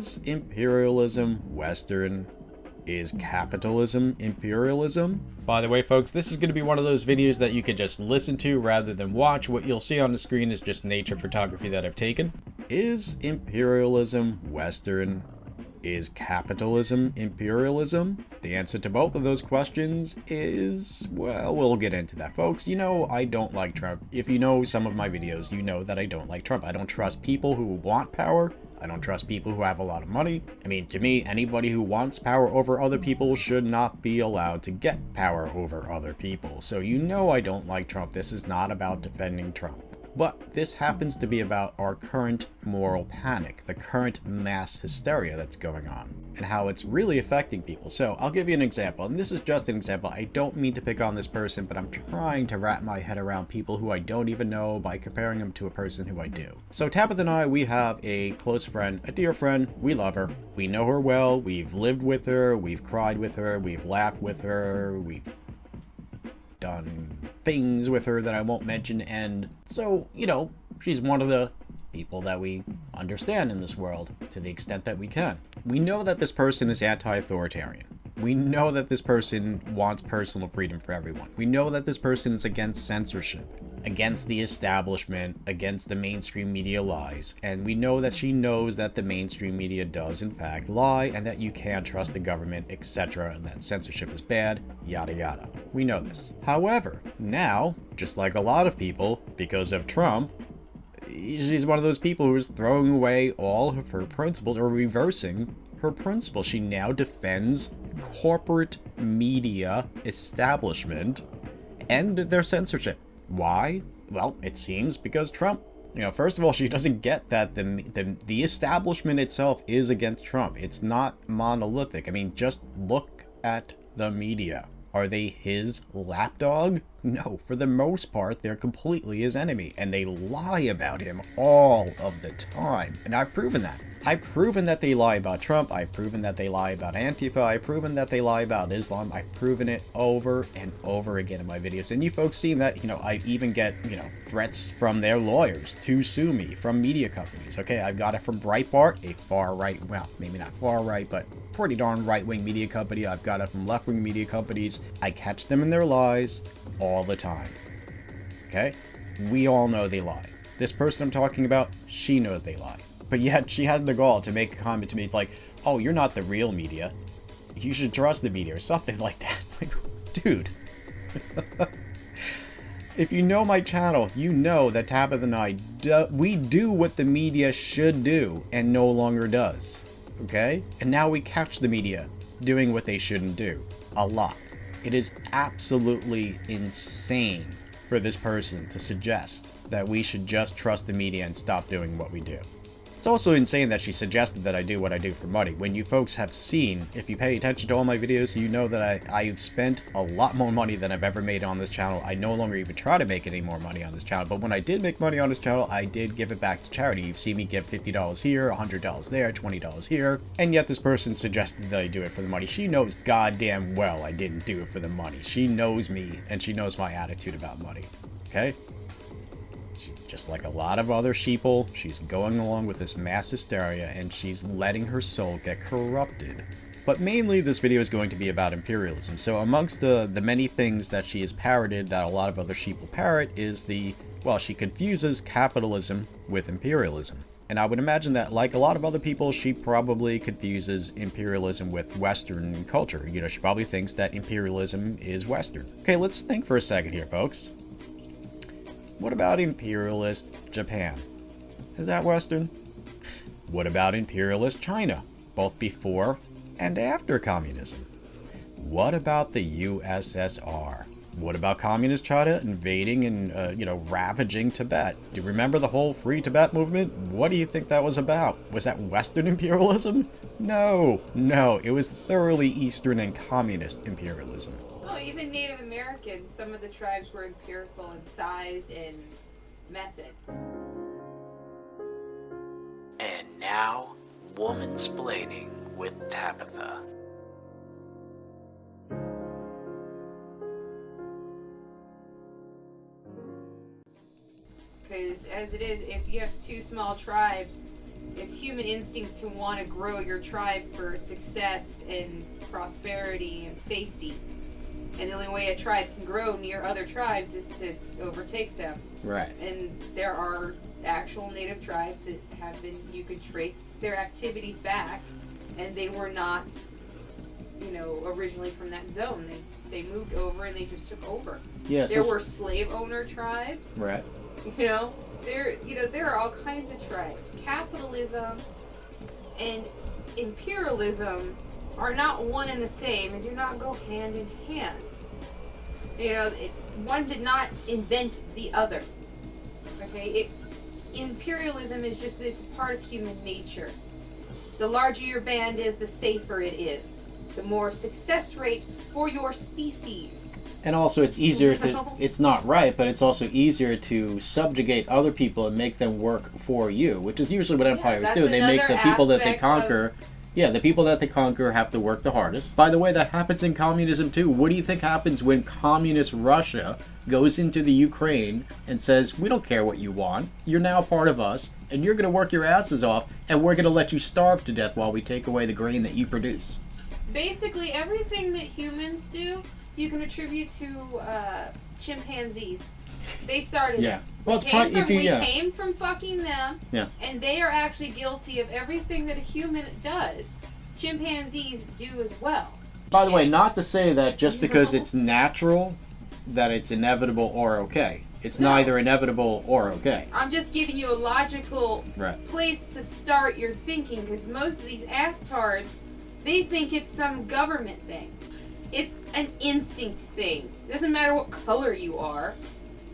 Is imperialism Western? Is capitalism imperialism? By the way, folks, this is going to be one of those videos that you could just listen to rather than watch. What you'll see on the screen is just nature photography that I've taken. Is imperialism Western? Is capitalism imperialism? The answer to both of those questions is, well, we'll get into that, folks. You know, I don't like Trump. If you know some of my videos, you know that I don't like Trump. I don't trust people who want power. I don't trust people who have a lot of money. I mean, to me, anybody who wants power over other people should not be allowed to get power over other people. So you know I don't like Trump. This is not about defending Trump. But this happens to be about our current moral panic, the current mass hysteria that's going on, and how it's really affecting people. So I'll give you an example, and this is just an example. I don't mean to pick on this person, but I'm trying to wrap my head around people who I don't even know by comparing them to a person who I do. So Tabitha and I, we have a close friend, a dear friend. We love her. We know her well. We've lived with her. We've cried with her. We've laughed with her. We've done things with her that I won't mention, and so, you know, she's one of the people that we understand in this world to the extent that we can. We know that this person is anti-authoritarian. We know that this person wants personal freedom for everyone. We know that this person is against censorship, against the establishment, against the mainstream media lies. And we know that she knows that the mainstream media does in fact lie, and that you can't trust the government, etc., and that censorship is bad, yada yada. We know this. However, now, just like a lot of people, because of Trump, she's one of those people who is throwing away all of her principles, or reversing her principles. She now defends corporate media establishment and their censorship. Why? Well, it seems because Trump. You know, first of all, she doesn't get that the establishment itself is against Trump. It's not monolithic. I mean, just look at the media. Are they his lapdog? No, for the most part, they're completely his enemy, and they lie about him all of the time. And I've proven that. I've proven that they lie about Trump. I've proven that they lie about Antifa. I've proven that they lie about Islam. I've proven it over and over again in my videos. And you folks seen that, you know, I even get, you know, threats from their lawyers to sue me from media companies. Okay, I've got it from Breitbart, a far right, well, maybe not far right, but pretty darn right-wing media company. I've got it from left-wing media companies. I catch them in their lies all the time. Okay? We all know they lie. This person I'm talking about, she knows they lie. But yet she had the gall to make a comment to me. It's like, oh, you're not the real media. You should trust the media or something like that. Like, dude. If you know my channel, you know that Tabitha and I, we do what the media should do and no longer does. Okay? And now we catch the media doing what they shouldn't do. A lot. It is absolutely insane for this person to suggest that we should just trust the media and stop doing what we do. It's also insane that she suggested that I do what I do for money. When you folks have seen, if you pay attention to all my videos, you know that I've spent a lot more money than I've ever made on this channel. I no longer even try to make any more money on this channel, but when I did make money on this channel, I did give it back to charity. You've seen me give $50 here, $100 there, $20 here, and yet this person suggested that I do it for the money. She knows goddamn well I didn't do it for the money. She knows me, and she knows my attitude about money. Okay? Just like a lot of other sheeple, she's going along with this mass hysteria, and she's letting her soul get corrupted. But mainly this video is going to be about imperialism. So amongst the many things that she has parroted that a lot of other sheeple parrot is she confuses capitalism with imperialism. And I would imagine that, like a lot of other people, she probably confuses imperialism with Western culture. You know, she probably thinks that imperialism is Western. Okay, let's think for a second here, folks. What about imperialist Japan? Is that Western? What about imperialist China, both before and after communism? What about the USSR? What about communist China invading and, ravaging Tibet? Do you remember the whole Free Tibet movement? What do you think that was about? Was that Western imperialism? No, it was thoroughly Eastern and communist imperialism. Oh, even Native Americans, some of the tribes were empirical in size and method. And now, womansplaining with Tabitha. Because as it is, if you have two small tribes it's human instinct to want to grow your tribe for success and prosperity and safety. And the only way a tribe can grow near other tribes is to overtake them. Right. And there are actual native tribes that have been, you can trace their activities back, and they were not, originally from that zone. They moved over and they just took over. Yes. There were slave owner tribes. Right. There are all kinds of tribes. Capitalism and imperialism are not one and the same and do not go hand in hand. One did not invent the other. Okay? Imperialism is just, it's part of human nature. The larger your band is, the safer it is. The more success rate for your species. And also, it's easier to, it's not right, but it's also easier to subjugate other people and make them work for you, which is usually what empires do. They make the people that they conquer, the people that they conquer have to work the hardest. By the way, that happens in communism too. What do you think happens when communist Russia goes into the Ukraine and says, we don't care what you want, you're now part of us, and you're going to work your asses off, and we're going to let you starve to death while we take away the grain that you produce? Basically, everything that humans do, you can attribute to chimpanzees. They started it. Well, we came from fucking them, Yeah. and they are actually guilty of everything that a human does. Chimpanzees do as well. By the way, not to say that just because it's natural, that it's inevitable or okay. It's neither inevitable or okay. I'm just giving you a logical Right. place to start your thinking, because most of these astards, they think it's some government thing. It's an instinct thing. It doesn't matter what color you are.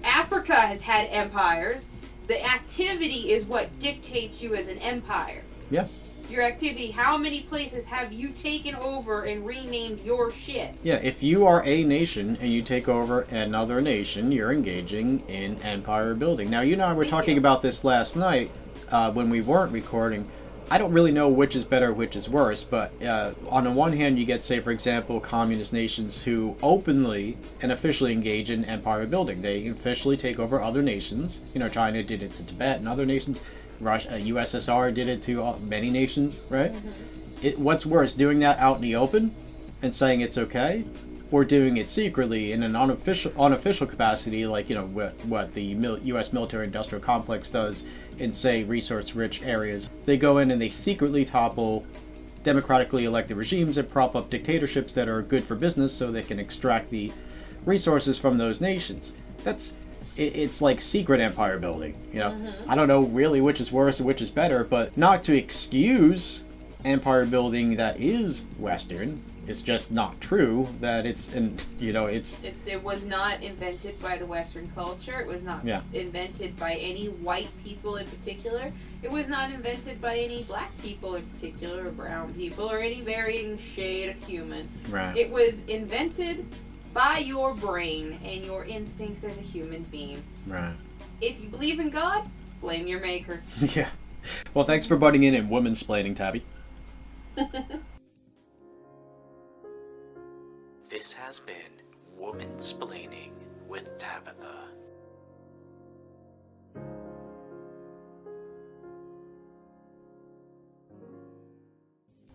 Africa has had empires. The activity is what dictates you as an empire. Yeah. Your activity, how many places have you taken over and renamed your shit? Yeah, if you are a nation and you take over another nation, you're engaging in empire building. Now, you and I were talking about this last night when we weren't recording. I don't really know which is better, which is worse, but on the one hand, you get, say, for example, communist nations who openly and officially engage in empire building. They officially take over other nations. China did it to Tibet and other nations. Russia, USSR did it to many nations, right? Mm-hmm. What's worse, doing that out in the open and saying it's okay, or doing it secretly in an unofficial capacity, like what the U.S. military-industrial complex does in, say, resource-rich areas. They go in and they secretly topple democratically elected regimes and prop up dictatorships that are good for business, so they can extract the resources from those nations. It's like secret empire building. Mm-hmm. I don't know really which is worse and which is better, but not to excuse empire building that is Western. It's just not true that it was not invented by the Western culture. It was not invented by any white people in particular. It was not invented by any black people in particular, or brown people, or any varying shade of human. Right. It was invented by your brain and your instincts as a human being. Right. If you believe in God, blame your maker. Yeah. Well, thanks for butting in and woman-splaining, Tabby. This has been Woman-Splaining with Tabitha.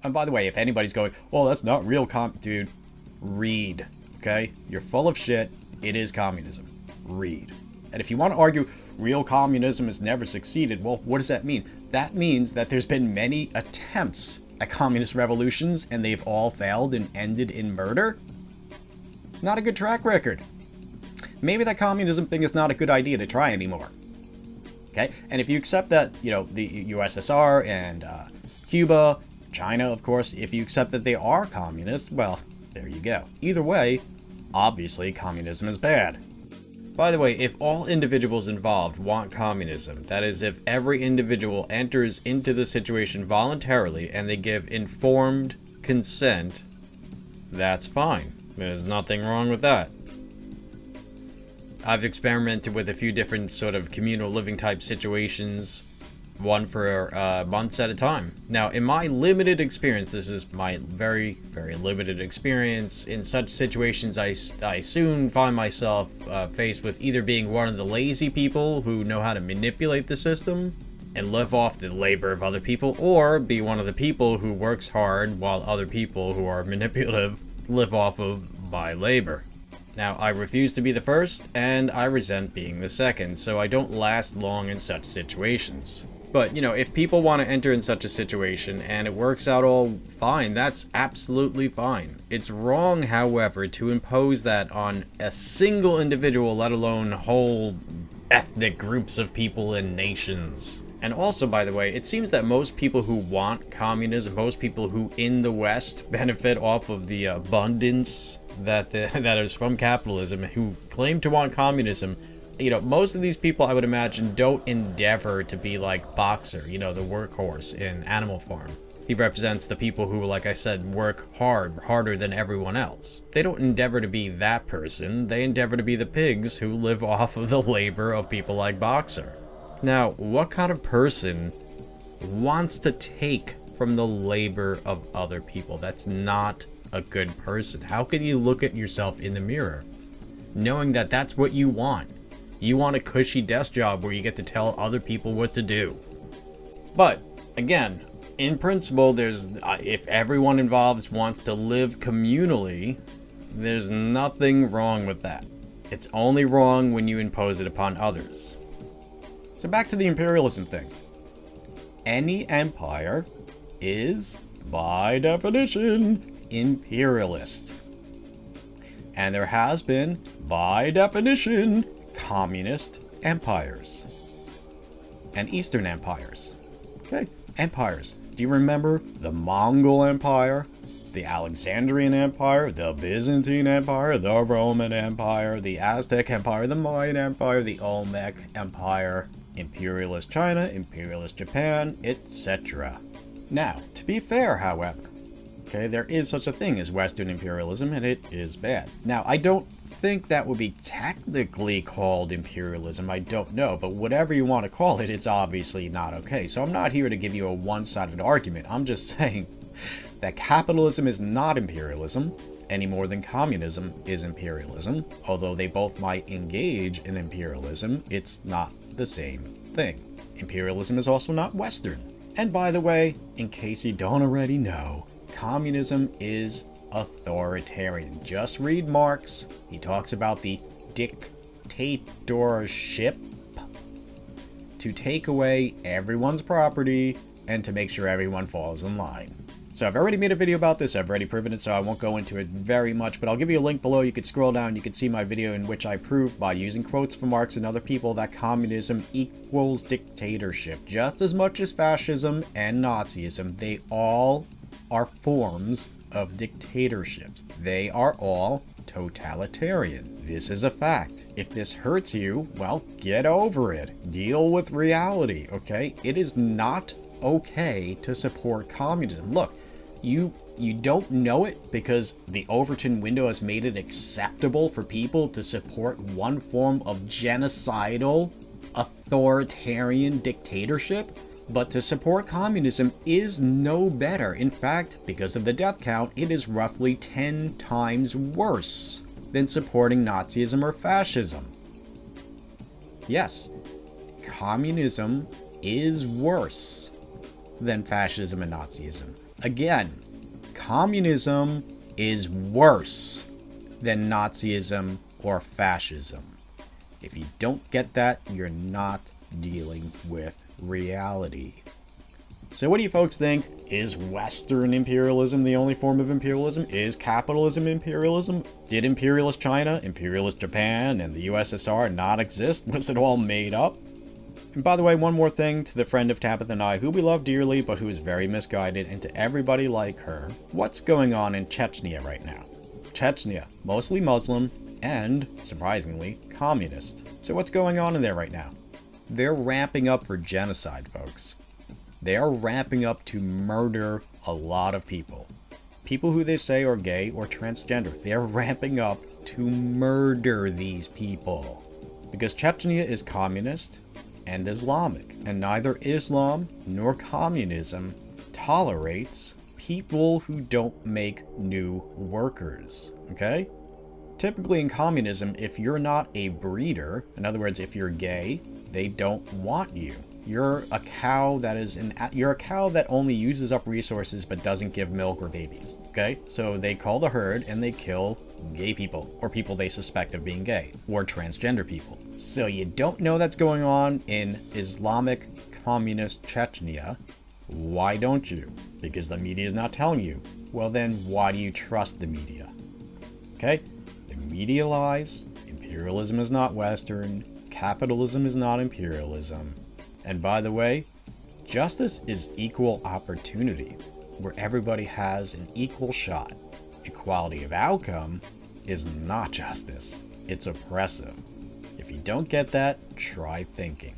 And by the way, if anybody's going, oh, that's not real dude, read, okay? You're full of shit. It is communism. Read. And if you want to argue real communism has never succeeded, well, what does that mean? That means that there's been many attempts at communist revolutions, and they've all failed and ended in murder. Not a good track record. Maybe that communism thing is not a good idea to try anymore. Okay? And if you accept that, the USSR and Cuba, China, of course, if you accept that they are communist, well, there you go. Either way, obviously communism is bad. By the way, if all individuals involved want communism, that is, if every individual enters into the situation voluntarily and they give informed consent, that's fine. There's nothing wrong with that. I've experimented with a few different sort of communal living type situations, one for months at a time. Now, in my limited experience, this is my very, very limited experience, in such situations I soon find myself faced with either being one of the lazy people who know how to manipulate the system, and live off the labor of other people, or be one of the people who works hard while other people who are manipulative live off of my labor. Now, I refuse to be the first, and I resent being the second, so I don't last long in such situations. But, you know, if people want to enter in such a situation and it works out all fine, that's absolutely fine. It's wrong, however, to impose that on a single individual, let alone whole ethnic groups of people and nations. And also, by the way, it seems that most people who want communism, most people who in the West benefit off of the abundance that is from capitalism, who claim to want communism, you know, most of these people, I would imagine, don't endeavor to be like Boxer, you know, the workhorse in Animal Farm. He represents the people who, like I said, work harder than everyone else. They don't endeavor to be that person, they endeavor to be the pigs who live off of the labor of people like Boxer. Now, what kind of person wants to take from the labor of other people? That's not a good person. How can you look at yourself in the mirror knowing that that's what you want? You want a cushy desk job where you get to tell other people what to do. But, again, in principle, if everyone involved wants to live communally, there's nothing wrong with that. It's only wrong when you impose it upon others. So back to the imperialism thing. Any empire is, by definition, imperialist. And there has been, by definition, communist empires. And Eastern empires. Okay, empires. Do you remember the Mongol Empire, the Alexandrian Empire, the Byzantine Empire, the Roman Empire, the Aztec Empire, the Mayan Empire, the Olmec Empire, imperialist China, imperialist Japan, etc. Now, to be fair, however, okay, there is such a thing as Western imperialism, and it is bad. Now, I don't think that would be technically called imperialism, I don't know, but whatever you want to call it, it's obviously not okay. So I'm not here to give you a one-sided argument. I'm just saying that capitalism is not imperialism any more than communism is imperialism. Although they both might engage in imperialism, it's not the same thing. Imperialism is also not Western. And by the way, in case you don't already know, communism is authoritarian. Just read Marx. He talks about the dictatorship to take away everyone's property and to make sure everyone falls in line. So I've already made a video about this, I've already proven it, so I won't go into it very much, but I'll give you a link below. You could scroll down, you can see my video in which I prove by using quotes from Marx and other people that communism equals dictatorship. Just as much as fascism and Nazism, they all are forms of dictatorships. They are all totalitarian. This is a fact. If this hurts you, well, get over it. Deal with reality, okay? It is not okay to support communism. Look, you don't know it because the Overton window has made it acceptable for people to support one form of genocidal, authoritarian dictatorship, but to support communism is no better. In fact, because of the death count, it is roughly 10 times worse than supporting Nazism or fascism. Yes, communism is worse than fascism and Nazism. Again, communism is worse than Nazism or fascism. If you don't get that, you're not dealing with reality. So what do you folks think? Is Western imperialism the only form of imperialism? Is capitalism imperialism? Did imperialist China, imperialist Japan, and the USSR not exist? Was it all made up? And by the way, one more thing to the friend of Tabitha and I, who we love dearly, but who is very misguided, and to everybody like her, what's going on in Chechnya right now? Chechnya, mostly Muslim, and, surprisingly, communist. So what's going on in there right now? They're ramping up for genocide, folks. They are ramping up to murder a lot of people. People who they say are gay or transgender. They are ramping up to murder these people. Because Chechnya is communist and Islamic, and neither Islam nor communism tolerates people who don't make new workers, okay? Typically in communism, if you're not a breeder, in other words, if you're gay, they don't want you. You're a cow you're a cow that only uses up resources but doesn't give milk or babies. Okay? So they call the herd and they kill gay people, or people they suspect of being gay, or transgender people. So you don't know that's going on in Islamic Communist Chechnya. Why don't you? Because the media is not telling you. Well then, why do you trust the media? Okay? The media lies. Imperialism is not Western. Capitalism is not imperialism. And by the way, justice is equal opportunity, where everybody has an equal shot. Equality of outcome is not justice. It's oppressive. If you don't get that, try thinking.